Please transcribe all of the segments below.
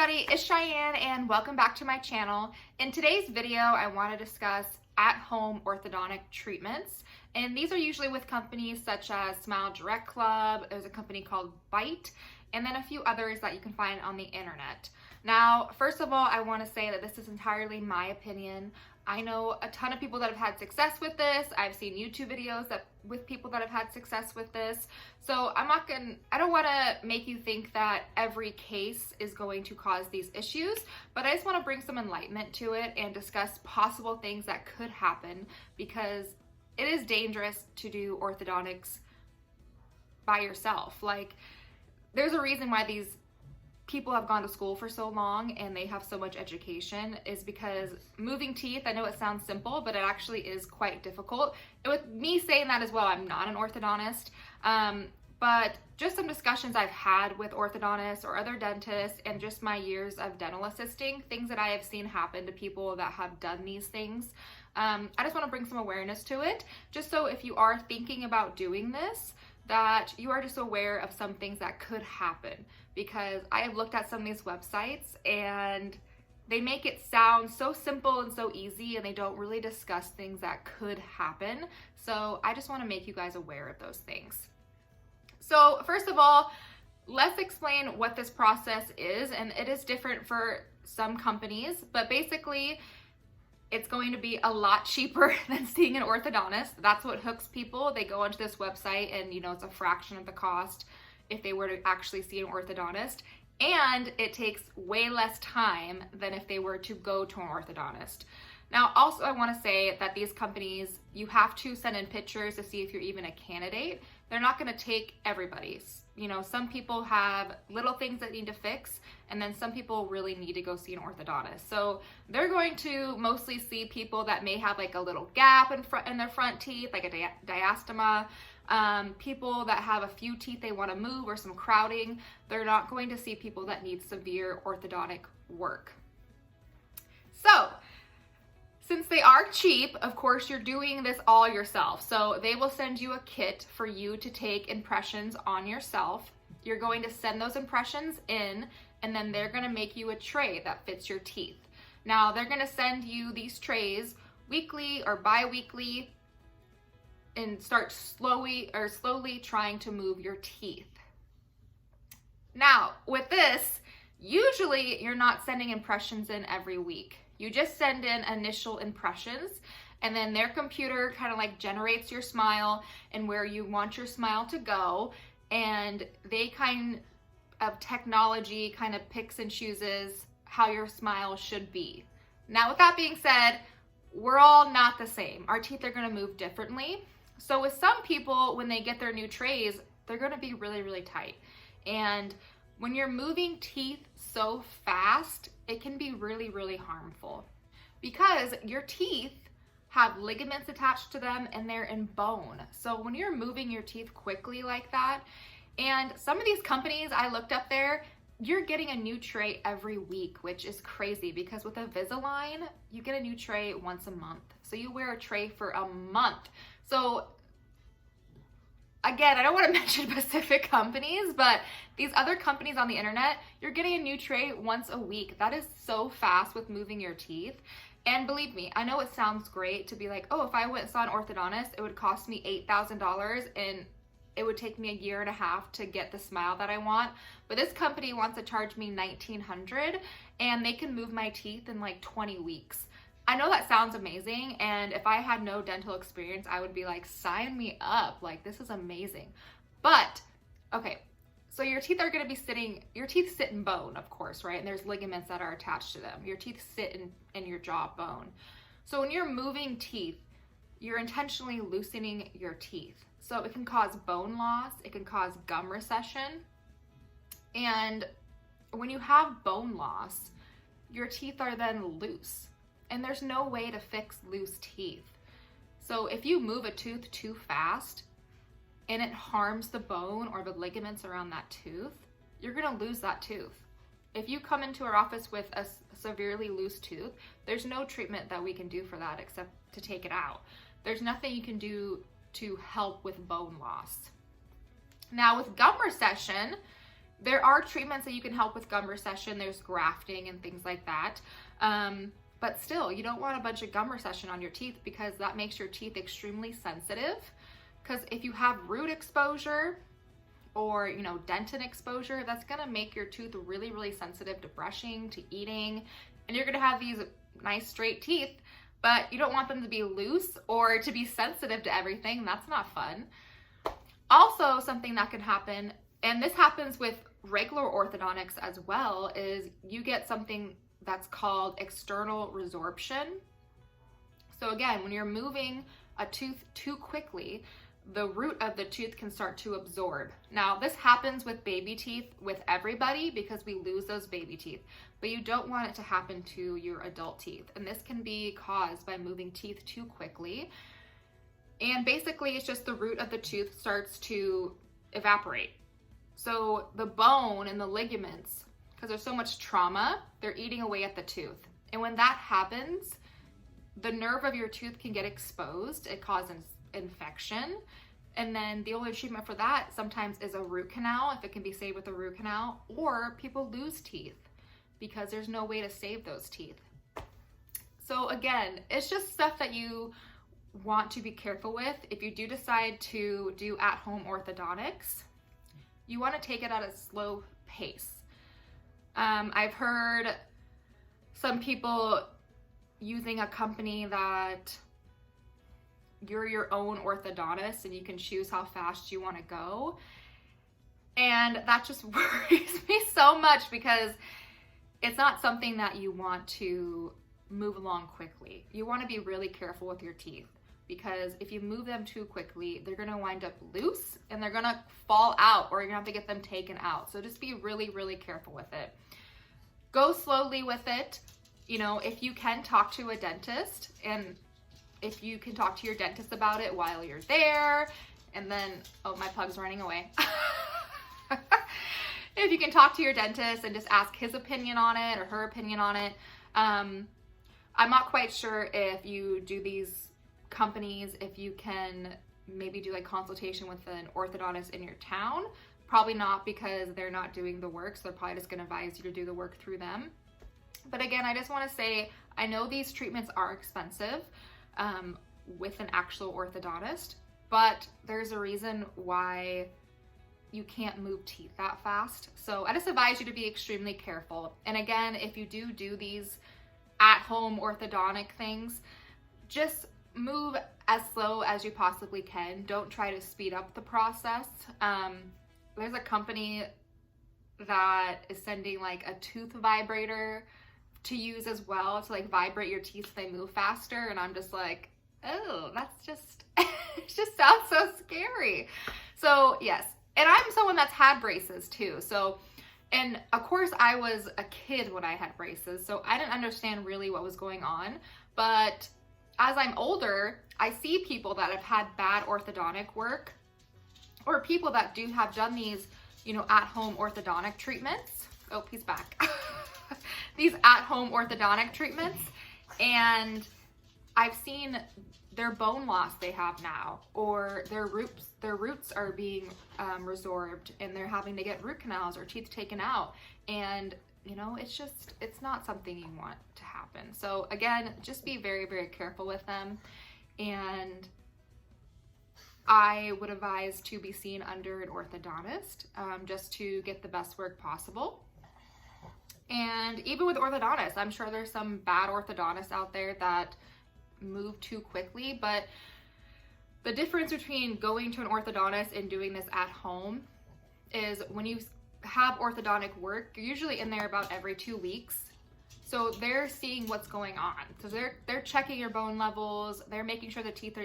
everybody, it's Cheyenne and welcome back to my channel. In today's video, I want to discuss at-home orthodontic treatments. And these are usually with companies such as Smile Direct Club, there's a company called Bite, and then a few others that you can find on the internet. Now, first of all, I want to say that this is entirely my opinion. I know a ton of people that have had success with this. I've seen YouTube videos with people that have had success with this. So I don't want to make you think that every case is going to cause these issues, but I just want to bring some enlightenment to it and discuss possible things that could happen, because it is dangerous to do orthodontics by yourself. Like, there's a reason why these people have gone to school for so long and they have so much education, is because moving teeth, I know it sounds simple, but it actually is quite difficult. And with me saying that as well, I'm not an orthodontist, but just some discussions I've had with orthodontists or other dentists and just my years of dental assisting, things that I have seen happen to people that have done these things. I just want to bring some awareness to it, just so if you are thinking about doing this, that you are just aware of some things that could happen. Because I have looked at some of these websites and they make it sound so simple and so easy, and they don't really discuss things that could happen. So I just want to make you guys aware of those things. So first of all, let's explain what this process is, and it is different for some companies, but basically it's going to be a lot cheaper than seeing an orthodontist. That's what hooks people. They go onto this website and it's a fraction of the cost if they were to actually see an orthodontist, and it takes way less time than if they were to go to an orthodontist. Now, also I want to say that these companies, you have to send in pictures to see if you're even a candidate. They're not going to take everybody's. Some people have little things that need to fix, and then some people really need to go see an orthodontist. So they're going to mostly see people that may have like a little gap in their front teeth, like a diastema. People that have a few teeth they want to move or some crowding. They're not going to see people that need severe orthodontic work. So since they are cheap, of course, you're doing this all yourself. So they will send you a kit for you to take impressions on yourself. You're going to send those impressions in, and then they're going to make you a tray that fits your teeth. Now, they're going to send you these trays weekly or bi-weekly, and start slowly trying to move your teeth. Now, with this, usually you're not sending impressions in every week. You just send in initial impressions, and then their computer kind of like generates your smile and where you want your smile to go, and they kind of technology kind of picks and chooses how your smile should be. Now, with that being said, we're all not the same. Our teeth are going to move differently. So with some people, when they get their new trays, they're going to be really, really tight. And when you're moving teeth so fast, it can be really, really harmful, because your teeth have ligaments attached to them and they're in bone. So when you're moving your teeth quickly like that, and some of these companies I looked up there, you're getting a new tray every week, which is crazy, because with Invisalign, you get a new tray once a month. So you wear a tray for a month. So again, I don't want to mention specific companies, but these other companies on the internet, you're getting a new tray once a week. That is so fast with moving your teeth. And believe me, I know it sounds great to be like, oh, if I went and saw an orthodontist, it would cost me $8,000 and it would take me a year and a half to get the smile that I want. But this company wants to charge me $1,900, and they can move my teeth in like 20 weeks. I know that sounds amazing, and if I had no dental experience, I would be like, sign me up. Like, this is amazing. But, okay, so your teeth are going to be your teeth sit in bone, of course, right? And there's ligaments that are attached to them. Your teeth sit in your jawbone. So when you're moving teeth, you're intentionally loosening your teeth. So it can cause bone loss, it can cause gum recession. And when you have bone loss, your teeth are then loose. And there's no way to fix loose teeth. So if you move a tooth too fast and it harms the bone or the ligaments around that tooth, you're gonna lose that tooth. If you come into our office with a severely loose tooth, there's no treatment that we can do for that except to take it out. There's nothing you can do to help with bone loss. Now with gum recession, There are treatments that you can help with gum recession. There's grafting and things like that. But still, you don't want a bunch of gum recession on your teeth because that makes your teeth extremely sensitive. Because if you have root exposure or, you know, dentin exposure, that's gonna make your tooth really, really sensitive to brushing, to eating, and you're gonna have these nice straight teeth, but you don't want them to be loose or to be sensitive to everything. That's not fun. Also, something that can happen, and this happens with regular orthodontics as well, is you get something that's called external resorption. So again, when you're moving a tooth too quickly, the root of the tooth can start to absorb. Now, this happens with baby teeth with everybody because we lose those baby teeth, but you don't want it to happen to your adult teeth. And this can be caused by moving teeth too quickly. And basically, it's just the root of the tooth starts to evaporate. So the bone and the ligaments, because there's so much trauma, they're eating away at the tooth. And when that happens, the nerve of your tooth can get exposed. It causes infection. And then the only treatment for that sometimes is a root canal, if it can be saved with a root canal, or people lose teeth because there's no way to save those teeth. So again, it's just stuff that you want to be careful with. If you do decide to do at-home orthodontics, you want to take it at a slow pace. I've heard some people using a company that you're your own orthodontist and you can choose how fast you want to go. And that just worries me so much because it's not something that you want to move along quickly. You want to be really careful with your teeth because if you move them too quickly, they're going to wind up loose and they're going to fall out, or you're going to have to get them taken out. So just be really, really careful with it. Go slowly with it. You know, if you can talk to a dentist, and if you can talk to your dentist about it while you're there, and then, oh, my pug's running away. If you can talk to your dentist and just ask his opinion on it or her opinion on it. I'm not quite sure if you do these companies, if you can maybe do like consultation with an orthodontist in your town. Probably not, because they're not doing the work, so they're probably just gonna advise you to do the work through them. But again, I just wanna say, I know these treatments are expensive with an actual orthodontist, but there's a reason why you can't move teeth that fast. So I just advise you to be extremely careful. And again, if you do these at-home orthodontic things, just move as slow as you possibly can. Don't try to speed up the process. There's a company that is sending like a tooth vibrator to use as well to like vibrate your teeth so they move faster, and I'm just like, oh, that's just it just sounds so scary. So yes, and I'm someone that's had braces too, so, and of course I was a kid when I had braces, so I didn't understand really what was going on. But as I'm older, I see people that have had bad orthodontic work, or people that have done these, you know, at-home orthodontic treatments. Oh, he's back. These at-home orthodontic treatments, and I've seen their bone loss they have now, or their roots are being resorbed, and they're having to get root canals or teeth taken out. And you know, it's not something you want to happen. So again, just be very, very careful with them. And I would advise to be seen under an orthodontist just to get the best work possible. And even with orthodontists, I'm sure there's some bad orthodontists out there that move too quickly, but the difference between going to an orthodontist and doing this at home is when you have orthodontic work, you're usually in there about every 2 weeks. So they're seeing what's going on. So they're checking your bone levels. They're making sure the teeth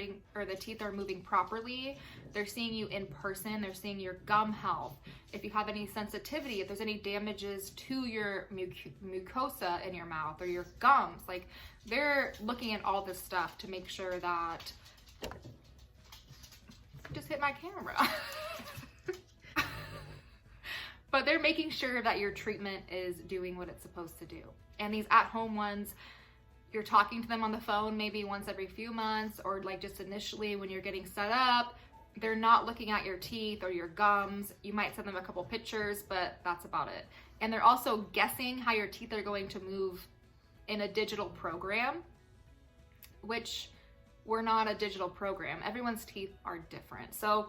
are moving properly. They're seeing you in person. They're seeing your gum health. If you have any sensitivity, if there's any damages to your mucosa in your mouth or your gums, like they're looking at all this stuff to make sure that. Just hit my camera. But they're making sure that your treatment is doing what it's supposed to do. And these at-home ones, you're talking to them on the phone maybe once every few months, or like just initially when you're getting set up, they're not looking at your teeth or your gums. You might send them a couple pictures, but that's about it. And they're also guessing how your teeth are going to move in a digital program, which we're not a digital program. Everyone's teeth are different. So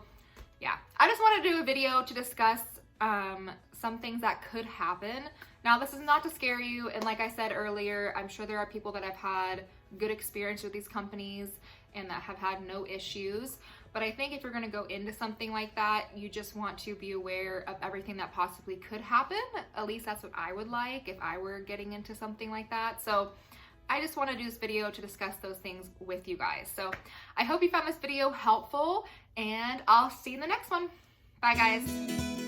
yeah, I just wanted to do a video to discuss some things that could happen. Now, this is not to scare you, and like I said earlier, I'm sure there are people that have had good experience with these companies and that have had no issues. But I think if you're going to go into something like that, you just want to be aware of everything that possibly could happen. At least that's what I would like if I were getting into something like that. So I just want to do this video to discuss those things with you guys. So I hope you found this video helpful, and I'll see you in the next one. Bye, guys.